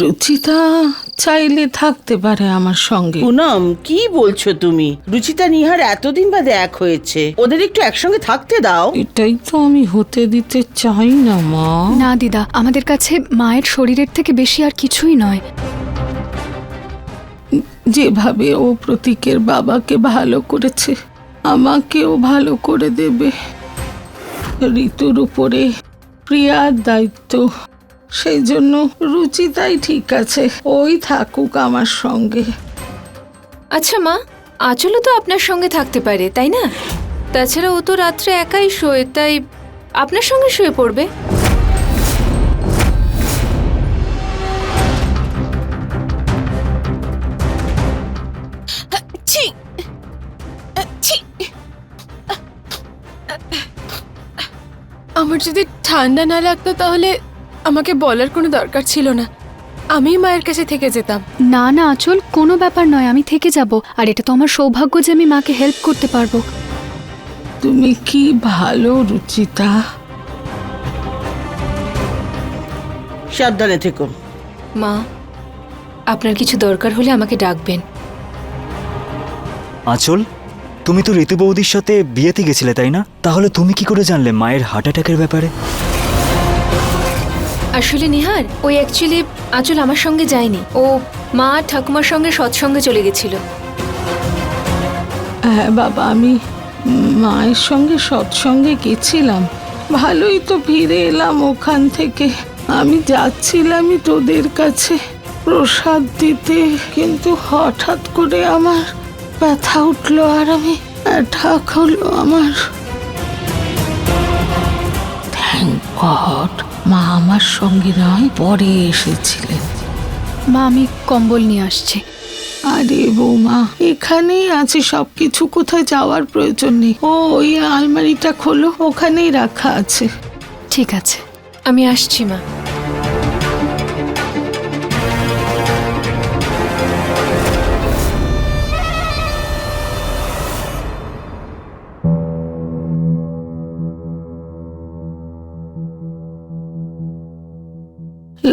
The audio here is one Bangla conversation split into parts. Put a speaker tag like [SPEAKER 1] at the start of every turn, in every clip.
[SPEAKER 1] রুচিতা চাইলে থাকতে পারে আমার সঙ্গে।
[SPEAKER 2] পুনম, কি বলছো তুমি? রুচিতা নিহার এতদিন বাদে এক হয়েছে, ওদের একটু একসঙ্গে থাকতে দাও।
[SPEAKER 1] এটাই তো আমি হতে দিতে চাই না মা।
[SPEAKER 3] না দিদা, আমাদের কাছে মায়ের শরীরের থেকে বেশি আর কিছুই নয়।
[SPEAKER 1] যেভাবে ও প্রতীকের বাবাকে ভালো করেছে, আমাকেও ভালো করে দেবে। ঋতুর উপরে প্রিয়ার দায়িত্ব, সেই জন্য রুচিতাই ঠিক আছে, ওই থাকুক আমার সঙ্গে।
[SPEAKER 4] আচ্ছা মা, আঁচলও তো আপনার সঙ্গে থাকতে পারে, তাই না? তাছাড়া ও তো রাত্রে একাই শোয়, তাই আপনার সঙ্গে শুয়ে পড়বে।
[SPEAKER 5] আমার যদি ঠান্ডা না লাগতো তাহলে আমাকে বলার কোনো দরকার ছিল না, আমি মায়ের কাছে থেকে যেতাম।
[SPEAKER 3] না না আঁচল, কোনো ব্যাপার নয়, আমি থেকে যাব। আর এটা তো আমার সৌভাগ্য যে আমি মাকে হেল্প করতে পারবো।
[SPEAKER 1] তুমি কি ভালো রুচিতা।
[SPEAKER 2] সাবধানে থেকো।
[SPEAKER 4] মা, আপনার কিছু দরকার হলে আমাকে ডাকবেন।
[SPEAKER 6] আঁচল, তুমি তো ঋতু বৌদির সাথে বিয়েতে গেছিলে তাই না? তাহলে তুমি কি করে জানলে মায়ের হার্ট অ্যাটাকের ব্যাপারে?
[SPEAKER 4] আসলে নিহার, ওই অ্যাকচুয়ালি আঁচল আমার সঙ্গে যায়নি, ও মা ঠাকুমার সঙ্গে সৎসঙ্গে চলে গেছিল।
[SPEAKER 1] হ্যাঁ বাবা, আমি মায়ের সঙ্গে সৎসঙ্গে গেছিলাম, ভালোই তো ফিরে এলাম ওখান থেকে। আমি যাচ্ছিলামই তোদের কাছে প্রসাদ দিতে, কিন্তু হঠাৎ করে আমার ব্যথা উঠলো আর আমি অ্যাটাক হলো আমার। থ্যাংক গড মা আমার সঙ্গে নয়, পরে এসেছিলেন।
[SPEAKER 3] মা, আমি কম্বল নিয়ে আসছি।
[SPEAKER 1] আরে বৌমা, এখানেই আছে সবকিছু, কোথায় যাওয়ার প্রয়োজন নেই। ও ওই আলমারিটা খোলো, ওখানেই রাখা আছে।
[SPEAKER 3] ঠিক আছে।
[SPEAKER 4] আমি আসছি মা।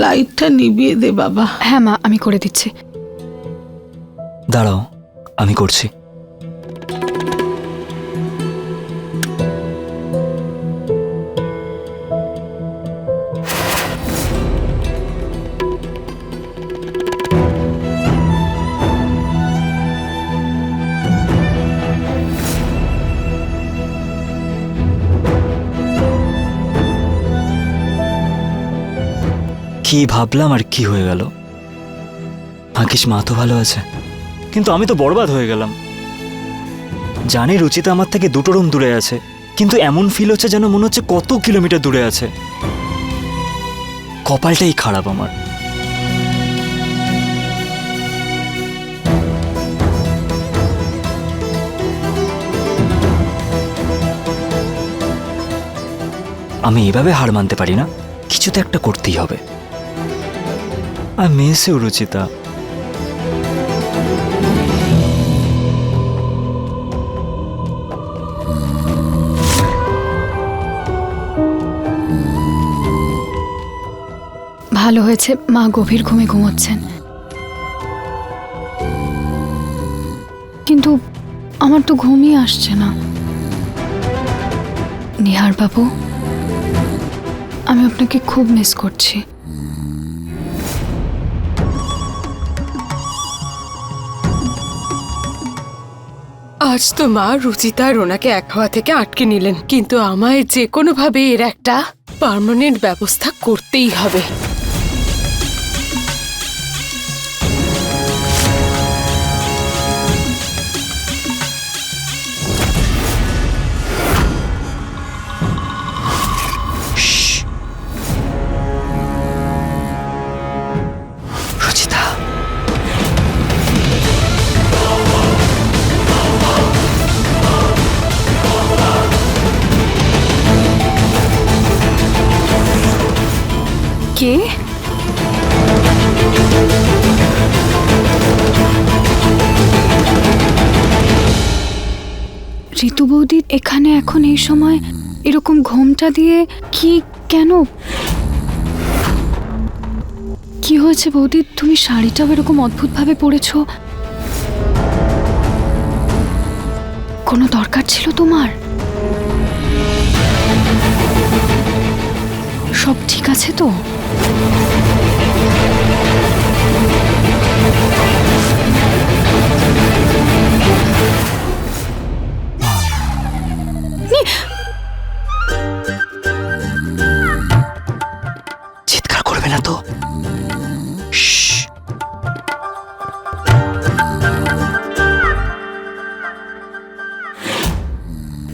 [SPEAKER 1] লাইটটা নিভিয়ে দে বাবা।
[SPEAKER 3] হ্যাঁ মা, আমি করে দিচ্ছি।
[SPEAKER 6] দাঁড়াও, আমি করছি। কি ভাবলাম আর কি হয়ে গেল। ভাগ্যিস মা তো ভালো আছে, কিন্তু আমি তো বরবাদ হয়ে গেলাম। জানি রুচিতা আমার থেকে 2টো রুম দূরে আছে, কিন্তু এমন ফিল হচ্ছে যেন মনে হচ্ছে কত কিলোমিটার দূরে আছে। কপালটাই খারাপ আমার। আমি এভাবে হার মানতে পারি না, কিছু তো একটা করতেই হবে। আর মিসেও রুচিতা।
[SPEAKER 3] ভালো হয়েছে মা গভীর ঘুমে ঘুমোচ্ছেন, কিন্তু আমার তো ঘুমই আসছে না। নিহার বাবু, আমি আপনাকে খুব মিস করছি।
[SPEAKER 5] আজ তো মা রুচিতা আর ওনাকে এক হওয়া থেকে আটকে নিলেন, কিন্তু আমায় যে কোনোভাবে এর একটা পার্মানেন্ট ব্যবস্থা করতেই হবে।
[SPEAKER 6] রুচিতা,
[SPEAKER 3] কে? ঋতু বৌদি এখানে এখন এই সময় এরকম ঘোমটা দিয়ে কি, কেন? কি হয়েছে বৌদি? তুমি শাড়িটাও এরকম অদ্ভুতভাবে পরেছো। কোনো দরকার ছিল তোমার? সব ঠিক আছে তো?
[SPEAKER 6] চিৎকার করবে না তো? শ্শ্।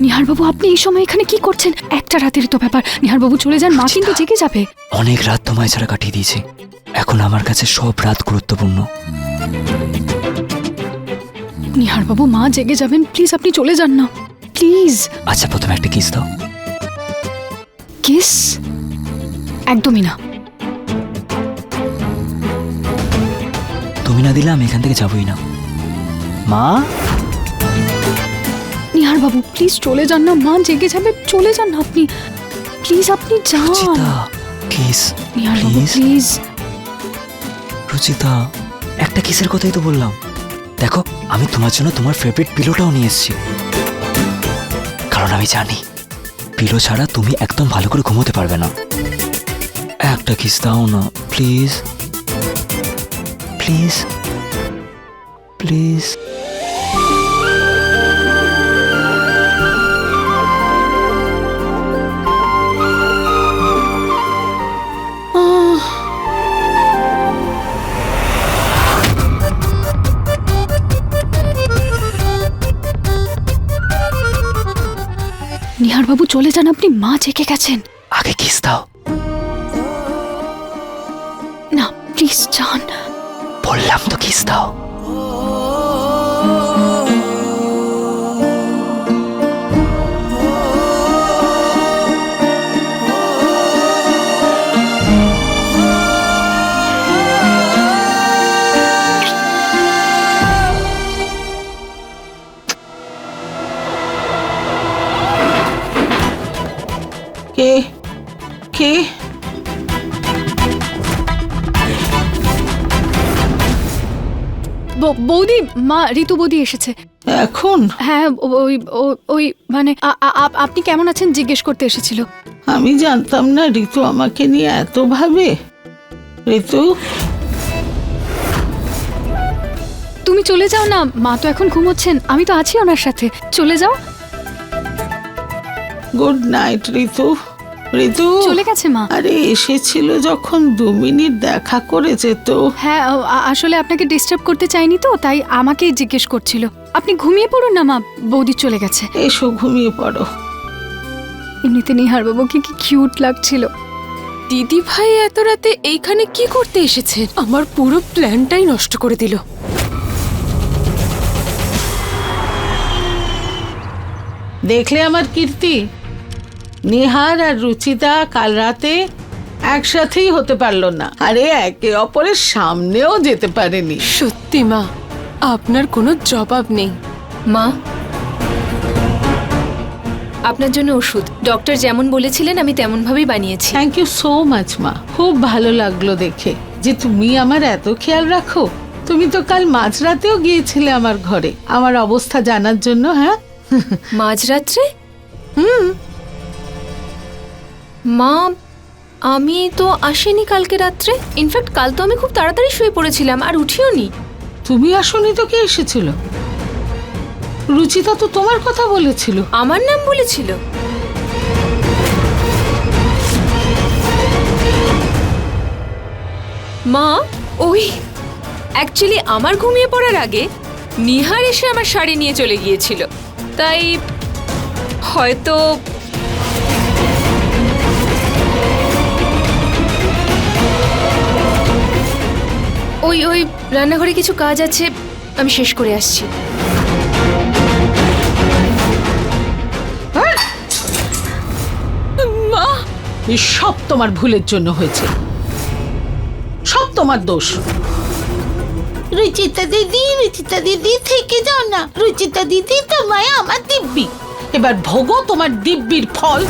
[SPEAKER 3] নিহারবাবু, আপনি এই সময় এখানে কি করছেন? একটা রাতের তো ব্যাপার। নিহারবাবু চলে যান, মা কিন্তু জেগে যাবে।
[SPEAKER 6] অনেক রাত তোমায় ছাড়া কাটিয়ে দিয়েছি, এখন আমার কাছে সব রাত গুরুত্বপূর্ণ।
[SPEAKER 3] নিহারবাবু, মা জেগে যাবেন, প্লিজ আপনি চলে যান না, প্লিজ।
[SPEAKER 6] আচ্ছা, প্রথমে একটা কিস দাও।
[SPEAKER 3] কিস? একদমই না।
[SPEAKER 6] তুমি না দিলে আমি এখান থেকে যাবই না। মা,
[SPEAKER 3] নিহারবাবু প্লিজ চলে যান না, মা জেগে যাবে, চলে যান না আপনি, প্লিজ আপনি যান।
[SPEAKER 6] রুচিতা, কিস
[SPEAKER 3] নিহারবাবু
[SPEAKER 6] প্লিজ।
[SPEAKER 3] প্লিজ।
[SPEAKER 6] রুচিতা, একটা কিসের কথাই তো বললাম। দেখো, আমি তোমার জন্য তোমার ফেভারিট পিলোটাও নিয়ে এসেছি, কারণ আমি জানি পিলো ছাড়া তুমি একদম ভালো করে ঘুমোতে পারবে না। একটা কিস দাও না প্লিজ, প্লিজ, প্লিজ।
[SPEAKER 3] নিহারবাবু চলে যান আপনি, মা জেগে গেছেন।
[SPEAKER 6] আগে কিস দাও।
[SPEAKER 3] না প্লিজ যান।
[SPEAKER 6] বললাম তো কিস দাও।
[SPEAKER 1] কে কে?
[SPEAKER 3] বৌদি, মা ঋতু বৌদি এসেছে।
[SPEAKER 1] এখন?
[SPEAKER 3] হ্যাঁ, ওই ওই মানে আপনি কেমন আছেন জিজ্ঞেস করতে এসেছিল।
[SPEAKER 1] আমি জানতাম না ঋতু আমাকে নিয়ে এত ভাবে। ঋতু,
[SPEAKER 3] তুমি চলে যাও না, মা তো এখন ঘুমোচ্ছেন, আমি তো আছি ওনার সাথে, চলে যাও।
[SPEAKER 1] গুড নাইট ঋতু। ঋতু
[SPEAKER 3] চলে গেছে মা।
[SPEAKER 1] আরে এসেছিল যখন 2 মিনিট দেখা করে যেত।
[SPEAKER 3] হ্যাঁ, আসলে আপনাকে ডিস্টার্ব করতে চাইনি তো, তাই আমাকেই জিজ্ঞেস করছিল। আপনি ঘুমিয়ে পড়ুন না মা, বৌদি চলে গেছে।
[SPEAKER 1] এসো ঘুমিয়ে পড়ো।
[SPEAKER 3] এমনিতে নিহারবাবুকে কি কিউট লাগছিল।
[SPEAKER 5] দিদি ভাই এত রাতে এইখানে কি করতে এসেছে? আমার পুরো প্ল্যানটাই নষ্ট করে দিল।
[SPEAKER 1] দেখলে আমার কীর্তি, নিহার আর রুচিতা কাল রাতে একসাথেই হতে পারলো না, আরে একে অপরের সামনেও যেতে পারেনি।
[SPEAKER 5] সত্যি মা, আপনার কোনো জবাব নেই।
[SPEAKER 4] মা, আপনার জন্য ওষুধ ডক্টর যেমন বলেছিলেন আমি তেমন ভাবেই বানিয়েছি।
[SPEAKER 1] থ্যাংক ইউ সো মাচ মা, খুব ভালো লাগলো দেখে যে তুমি আমার এত খেয়াল রাখো। তুমি তো কাল মাঝরাতেও গিয়েছিলে আমার ঘরে আমার অবস্থা জানার জন্য। হ্যাঁ,
[SPEAKER 4] মাঝরাত্রে? মা, আমি তো আসিনি কালকে রাত্রে। ইনফ্যাক্ট কাল তো আমি খুব তাড়াতাড়ি শুয়ে পড়েছিলাম আর উঠিও নি।
[SPEAKER 1] তুমি আসনি তো কে এসেছিল? রুচিতা তো তোমার কথা বলেছিল।
[SPEAKER 4] আমার নাম বলেছিল? মা, ওই অ্যাকচুয়ালি আমার ঘুমিয়ে পড়ার আগে নিহার এসে আমার শাড়ি নিয়ে চলে গিয়েছিল, তাই হয়তো ওই ওই রান্নাঘরে কিছু কাজ আছে, আমি শেষ করে আসছি।
[SPEAKER 1] মা, এই সব তোমার ভুলের জন্য হয়েছে, সব তোমার দোষ। রুচিতা দিদি থেকে যাও না। রুচিতা দিদি তোমায় আমার দিব্যি, এবার ভোগো তোমার দিব্যির ফল।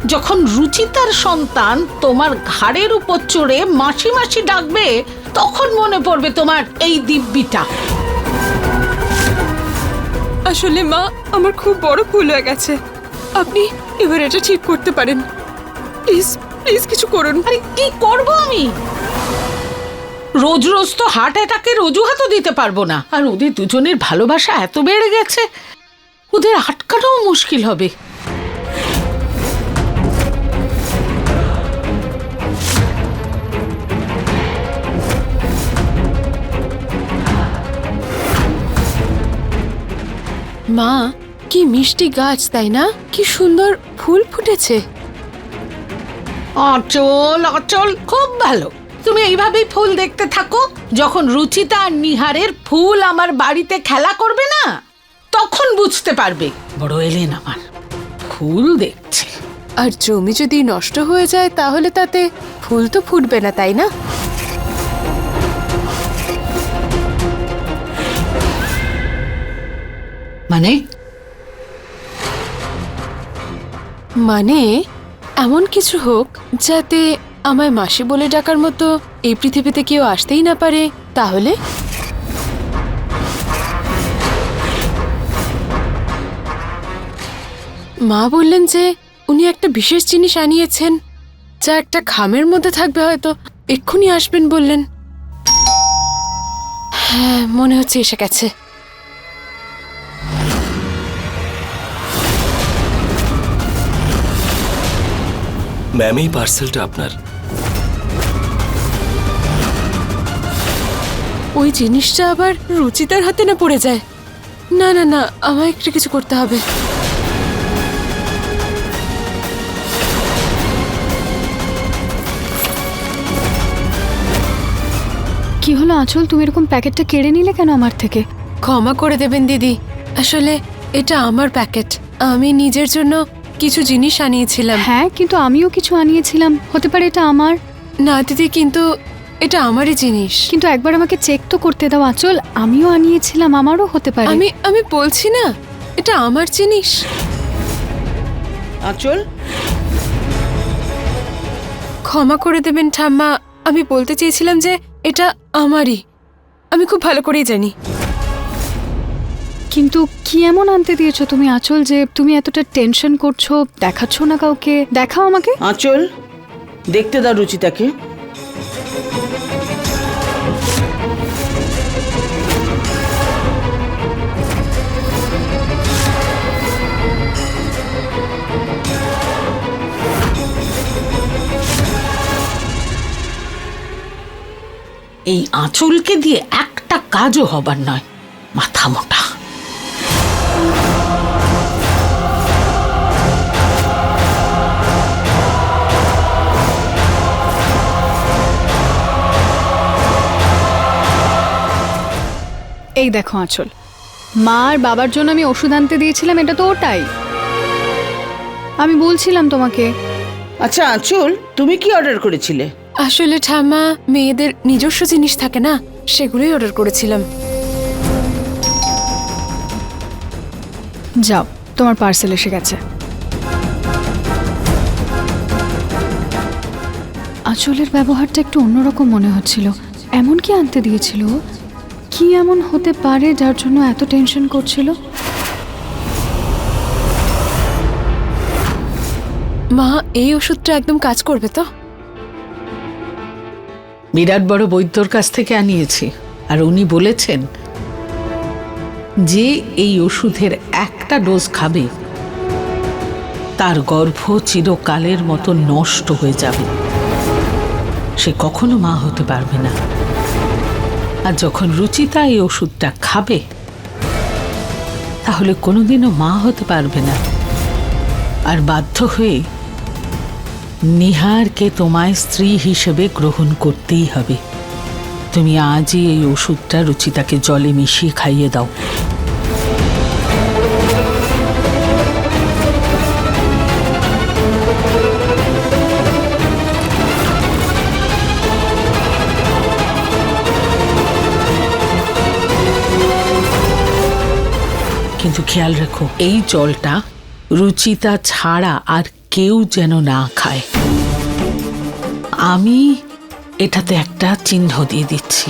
[SPEAKER 1] যখন রুচিতার সন্তান তোমার ঘাড়ের উপর চড়ে মাসি মাসি ডাকবে তখন মনে পড়বে তোমার এই দিব্যিটা।
[SPEAKER 5] আসলে মা, আমার খুব বড় ভুল হয়ে গেছে। আপনি এবার এটা ঠিক করতে পারেন। প্লিজ প্লিজ কিছু করুন।
[SPEAKER 1] আরে কি করব আমি? রোজ রোজ তো হার্ট অ্যাটাকের অজুহাতও দিতে পারবো না। আর ওদের দুজনের ভালোবাসা এত বেড়ে গেছে, ওদের আটকানোও মুশকিল হবে।
[SPEAKER 5] মা, কি মিষ্টি গাছ, তাই না? কি সুন্দর ফুল ফুটেছে।
[SPEAKER 1] অচল অচল, খুব ভালো। তুমি এইভাবেই ফুল দেখতে থাকো। যখন রুচিতা আর নিহারের ফুল আমার বাড়িতে খেলা করবে না, তখন বুঝতে পারবে বড় এলেন আমার ফুল দেখছে।
[SPEAKER 5] আর জমি যদি নষ্ট হয়ে যায় তাহলে তাতে ফুল তো ফুটবে না, তাই না?
[SPEAKER 1] মানে
[SPEAKER 5] মানে এমন কিছু হোক যাতে আমায় মাসি বলে ডাকার মতো এই পৃথিবীতে কেউ আসতেই না পারে। তাহলে মা বললেন যে উনি একটা বিশেষ জিনিস আনিয়েছেন, যা একটা খামের মধ্যে থাকবে, হয়তো এক্ষুনি আসবেন বললেন। হ্যাঁ, মনে হচ্ছে এসে গেছে।
[SPEAKER 7] ম্যাম, এই পার্সেলটা আপনার।
[SPEAKER 5] ওই জিনিসটা আবার রুচিতার হাতে না পড়ে যায়। না না না, আমায় একটু কিছু করতে হবে।
[SPEAKER 3] কি হলো আঁচল, তুমি এরকম প্যাকেটটা কেড়ে নিলে কেন আমার থেকে?
[SPEAKER 5] ক্ষমা করে দেবেন দিদি, আসলে এটা আমার প্যাকেট। আমি নিজের জন্য কিছু জিনিস আনিয়েছিলাম।
[SPEAKER 3] হ্যাঁ, কিন্তু আমিও কিছু আনিয়েছিলাম, হতে পারে এটা আমার।
[SPEAKER 5] না দিদি, কিন্তু এটা আমারই জিনিস।
[SPEAKER 3] কিন্তু একবার আমাকে চেক তো করতে দাও আঁচল, আমিও আনিয়েছিলাম, আমারও হতে পারে।
[SPEAKER 5] আমি বলছি না, এটা আমার জিনিস।
[SPEAKER 2] আঁচল,
[SPEAKER 5] ক্ষমা করে দেবেন ঠাম্মা, আমি বলতে চেয়েছিলাম যে এটা আমারই। আমি খুব ভালো করেই জানি।
[SPEAKER 3] কিন্তু কি এমন আনতে দিয়েছো তুমি আঁচল যে তুমি এতটা টেনশন করছো? দেখাচ্ছ না কাউকে? দেখাও আমাকে।
[SPEAKER 2] আঁচল, দেখতে দাও রুচিতাকে।
[SPEAKER 1] এই আঁচলকে দিয়ে একটা কাজও হবার নয়, মাথা মোটা।
[SPEAKER 3] এই দেখো আঁচল, মা আর বাবার জন্য আমি ওষুধ আনতে দিয়েছিলাম, এটা তো ওটাই। আমি বলছিলাম তোমাকে।
[SPEAKER 2] আচ্ছা আঁচল, তুমি কি অর্ডার করেছিলে?
[SPEAKER 5] আসলে ঠাম্মা, মেয়েদের নিজস্ব জিনিস থাকে না, সেগুলোই অর্ডার করেছিলাম।
[SPEAKER 3] যাও, তোমার পার্সেল এসে গেছে। আঁচলের ব্যবহারটা একটু অন্যরকম মনে হচ্ছিল। এমন কি আনতে দিয়েছিল? কি এমন হতে পারে যার জন্য এত টেনশন করছিল?
[SPEAKER 5] মা, এই ওষুধটা একদম কাজ করবে তো?
[SPEAKER 1] বিরাট বড় বৈদ্যর কাছ থেকে আনিয়েছি, আর উনি বলেছেন যে এই ওষুধের একটা ডোজ খাবে তার গর্ভ চিরকালের মতো নষ্ট হয়ে যাবে, সে কখনো মা হতে পারবে না। আর যখন রুচিতা এই ওষুধটা খাবে তাহলে কোনোদিনও মা হতে পারবে না। আর বাধ্য হয়ে নিহারকে তোমায় স্ত্রী হিসেবে গ্রহণ করতেই হবে। তুমি আজই এই ওষুধটা রুচিতাকে জলে মিশিয়ে খাইয়ে দাও। কিন্তু খেয়াল রেখো, এই জলটা রুচিতা ছাড়া আর কেউ যেন না খায়। আমি এটাতে একটা চিহ্ন দিয়ে দিচ্ছি।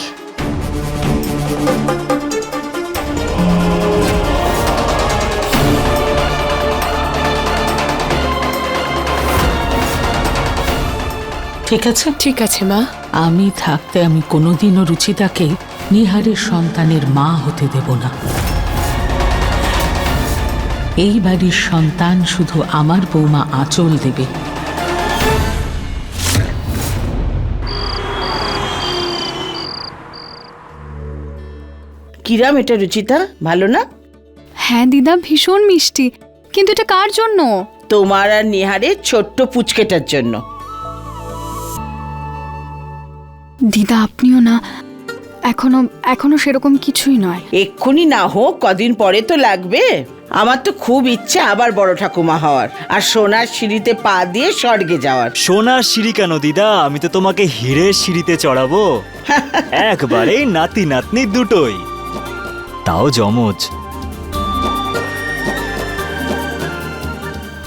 [SPEAKER 1] ঠিক আছে?
[SPEAKER 5] ঠিক আছে মা।
[SPEAKER 1] আমি থাকতে আমি কোনোদিনও রুচিতাকে নিহারের সন্তানের মা হতে দেব না। এই বাড়ির সন্তান শুধু আমার বৌমা আঁচল দেবে।
[SPEAKER 2] কিরাম এটা রুচিতা, ভালো না?
[SPEAKER 3] হ্যাঁ দিদা, ভীষণ মিষ্টি। কিন্তু এটা কার জন্য?
[SPEAKER 2] তোমার আর নিহারের ছোট্ট পুচকেটার জন্য।
[SPEAKER 3] দিদা আপনিও না, এখনো এখনো সেরকম কিছুই নয়।
[SPEAKER 2] এক্ষুনি না হোক, কদিন পরে তো লাগবে। আমার তো খুব ইচ্ছে আবার বড় ঠাকুমা হওয়ার আর সোনার সিঁড়িতে পা দিয়ে স্বর্গে যাওয়ার।
[SPEAKER 6] সোনার সিঁড়ি কেন দিদা, আমি তো তোমাকে হীরের সিঁড়িতে চড়াবো। একবারেই নাতি নাতনি দুটোই, তাও জমজ।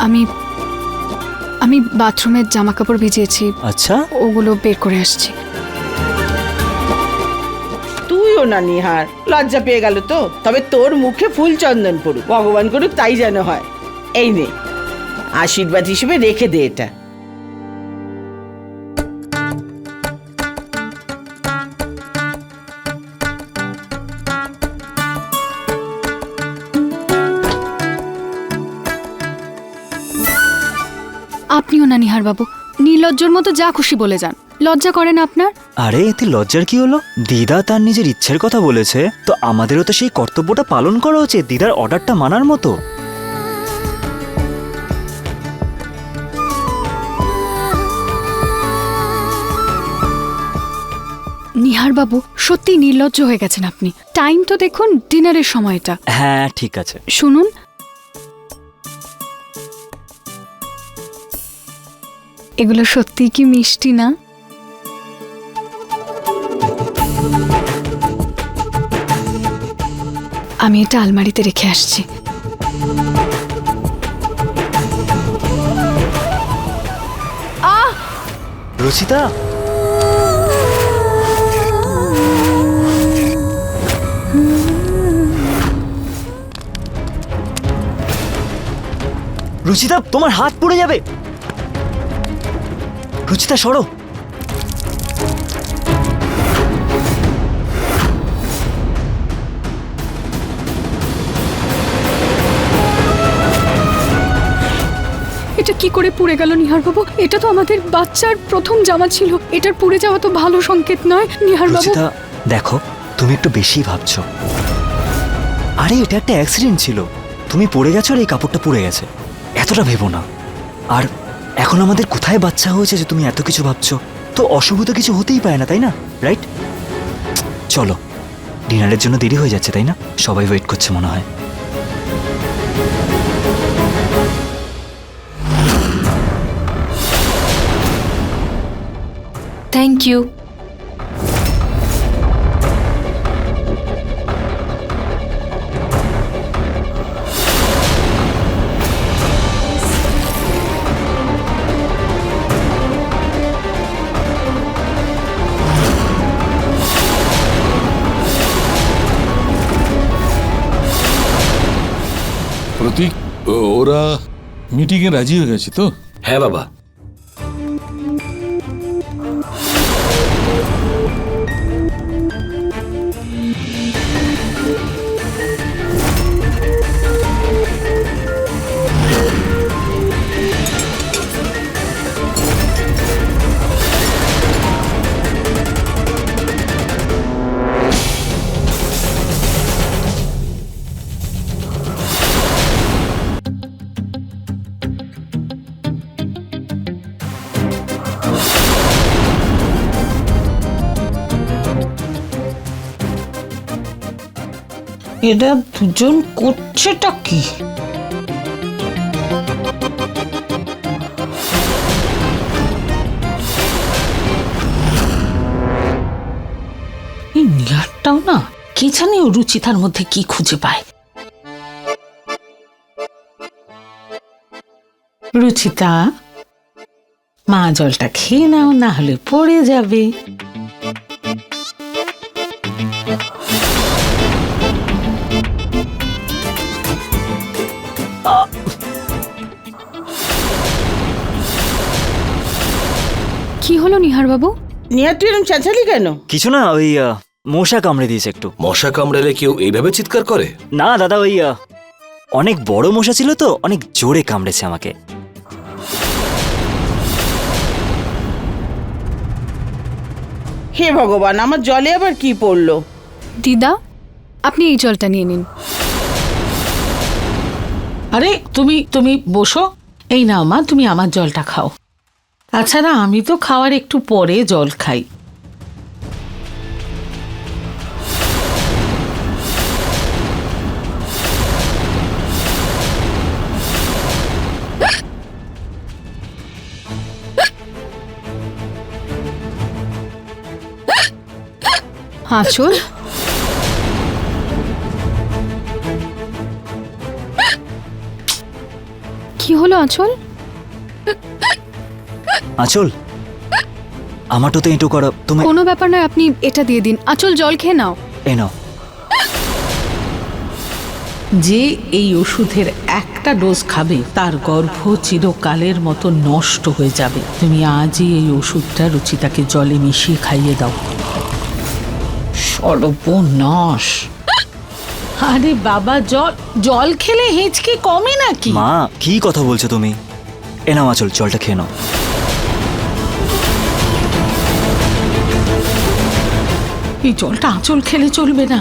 [SPEAKER 3] আমি আমি বাথরুমের জামা কাপড় ভিজিয়েছি,
[SPEAKER 6] আচ্ছা,
[SPEAKER 3] ওগুলো বের করে আসছি।
[SPEAKER 2] তুইও না নিহার, লজ্জা পেয়ে গেল তো। তবে তোর মুখে ফুল চন্দন পড়ুক, ভগবান করুক তাই যেন হয়। এই নে, আশীর্বাদ হিসেবে রেখে দে এটা।
[SPEAKER 3] আপনিও না নিহার বাবু, নির্লজ্জর মতো যা খুশি বলে যান। লজ্জা করেন আপনার?
[SPEAKER 6] আরে এতে লজ্জার কি হলো? দিদা তার নিজের ইচ্ছের কথা বলেছে, তো আমাদেরও তো সেই কর্তব্যটা পালন করা উচিত, দিদার অর্ডারটা মানার মতো।
[SPEAKER 3] নিহার বাবু সত্যি নির্লজ্জ হয়ে গেছেন আপনি। টাইম তো দেখুন, ডিনারের সময়টা।
[SPEAKER 6] হ্যাঁ ঠিক আছে।
[SPEAKER 3] শুনুন, এগুলো সত্যি কি মিষ্টি না? আমি এটা আলমারিতে রেখে আসছি।
[SPEAKER 6] রুচিতা, রুচিতা তোমার হাত পুড়ে যাবে। রুচিতা সরো।
[SPEAKER 3] এটা কি করে পুড়ে গেল নিহার বাবু? এটা তো আমাদের বাচ্চার প্রথম জামা ছিল, এটার পুড়ে যাওয়া তো ভালো সংকেত নয় নিহার বাবু।
[SPEAKER 6] রুচিতা দেখো, তুমি একটু বেশি ভাবছো। আরে এটা একটা অ্যাক্সিডেন্ট ছিল, তুমি পড়ে গেছো আর এই কাপড়টা পুড়ে গেছে, এতটা ভেবো না। আর এখন আমাদের কোথায় বাচ্চা হয়েছে যে তুমি এত কিছু ভাবছো? তো অশুভ তো কিছু হতেই পারে না, তাই না? রাইট? চলো, ডিনারের জন্য দেরি হয়ে যাচ্ছে, তাই না? সবাই ওয়েট করছে মনে হয়।
[SPEAKER 4] Thank you.
[SPEAKER 8] প্রতীক, ওরা মিটিংয়ে রাজি হয়ে গেছে তো?
[SPEAKER 7] হ্যাঁ বাবা।
[SPEAKER 1] এরা দুজন করছেটা কি? এই নিহারটাও না, কে জানে ও রুচিতার মধ্যে কি খুঁজে পায়। রুচিতা, মা জলটা খেয়ে নাও, না হলে পড়ে যাবে।
[SPEAKER 3] কি হলো নিহার বাবু?
[SPEAKER 2] নিহার তুই এরকম চেঁচালি কেন?
[SPEAKER 6] কিছু না, ওই মশা কামড়ে দিয়েছে একটু।
[SPEAKER 7] মশা কামড়ালে কেউ এইভাবে চিৎকার করে?
[SPEAKER 6] না দাদা, ওই অনেক বড় মশা ছিল তো, অনেক জোরে কামড়েছে আমাকে।
[SPEAKER 2] হে ভগবান, আমার জলে আবার কি পড়লো?
[SPEAKER 3] দিদা, আপনি এই জলটা নিয়ে নিন।
[SPEAKER 1] আরে তুমি তুমি বসো। এই নাও মা, তুমি আমার জলটা খাও। তাছাড়া আমি তো খাওয়ার একটু পরে জল খাই।
[SPEAKER 3] আঁচল, কি হলো আঁচল?
[SPEAKER 6] আঁচল, আমারটা তো একটু করো তুমি।
[SPEAKER 3] কোনো ব্যাপার নয়, আপনি এটা দিয়ে দিন। আঁচল, জল খেয়ে নাও।
[SPEAKER 6] এই নাও।
[SPEAKER 1] যে এই ওষুধের একটা ডোজ খাবে তার গর্ভ চিরকালের মতো নষ্ট হয়ে যাবে। তুমি আজই এই ওষুধটা রুচিতাকে জলে মিশিয়ে খাইয়ে দাও। সর্বনাশ! আরে বাবা, জল জল খেলে হেঁচকি কমে নাকি?
[SPEAKER 6] মা, কি কথা বলছো তুমি? এ নাও আঁচল, জলটা খেয়ে নাও।
[SPEAKER 1] এই জলটা আঁচল খেলে চলবে না।